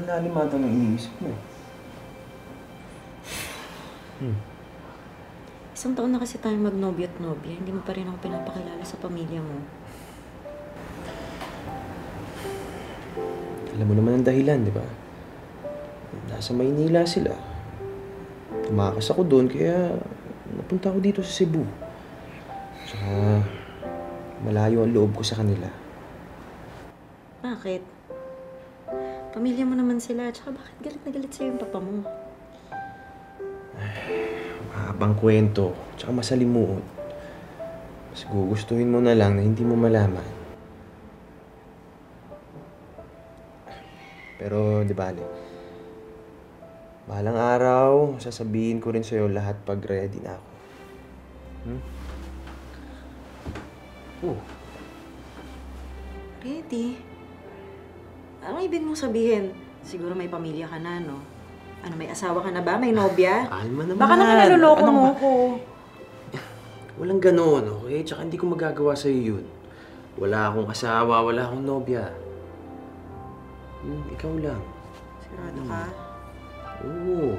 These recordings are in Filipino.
napakalalimatan ng iniisip mo eh. Isang taon na kasi tayong magnobyo at nobya. Hindi mo pa rin ako pinapakilala sa pamilya mo. Alam mo naman ang dahilan, di ba? Nasa Maynila sila. Tumakas ako doon, kaya napunta ako dito sa Cebu. Tsaka malayo ang loob ko sa kanila. Bakit? Pamilya mo naman sila. Tsaka bakit galit na galit sa'yo yung papa mo? Mahabang kwento, tsaka masalimuot. Mas gugustuhin mo na lang na hindi mo malaman. Pero, di bale. Balang araw, sasabihin ko rin sa'yo lahat pag ready na ako. Oh. Ready? Ano ibig mong sabihin? Siguro may pamilya ka na, no? Ano, may asawa ka na ba? May nobya? Alma naman. Baka naman naluloko mo ko. Walang gano'n, okay? Tsaka hindi ko magagawa sa'yo yun. Wala akong asawa, wala akong nobya. Ikaw lang. Sigurado ka? Oo.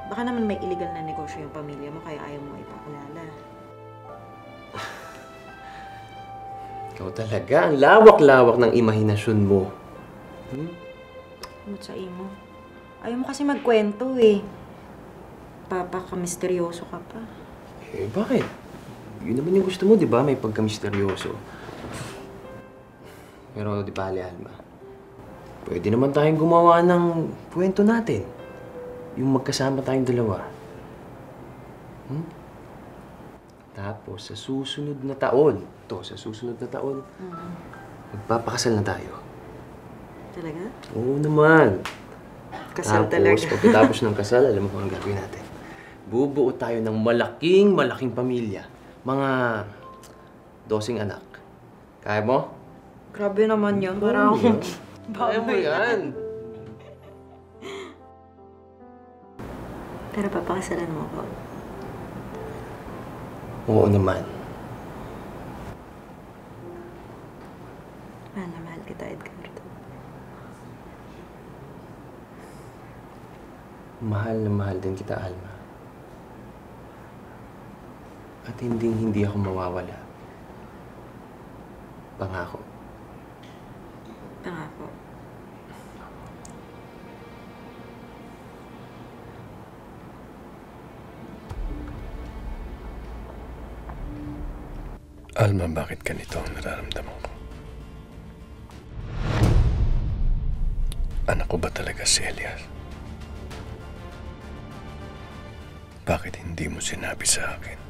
Baka naman may illegal na negosyo yung pamilya mo, kaya ayaw mo ipakilala. Ikaw talaga, ang lawak-lawak ng imahinasyon mo. Kumot sa imo. Ayaw mo kasi magkwento eh. Papaka-misteryoso ka pa. Eh, bakit? Yun naman yung gusto mo, di ba? May pagka-misteryoso. Pero, di ba, Alma? Pwede naman tayong gumawa ng kwento natin. Yung magkasama tayong dalawa. Tapos, sa susunod na taon, magpapakasal na tayo. Talaga? Oo naman. Kasal Tapos, talaga. pagkatapos ng kasal, alam mo kung ang gagawin natin. Bubuo tayo ng malaking pamilya. Mga 12 anak. Kaya mo? Grabe naman yun. Parang Kaya mo yan. Pero papakasalan mo ako. Oo naman. Mahal na mahal kita, Edgardo. Mahal na mahal din kita, Alma. At hindi ako mawawala. Pangako. Pangako. Alma, bakit ganito ang nararamdaman ko? Anak ko ba talaga si Elias? Bakit hindi mo sinabi sa akin?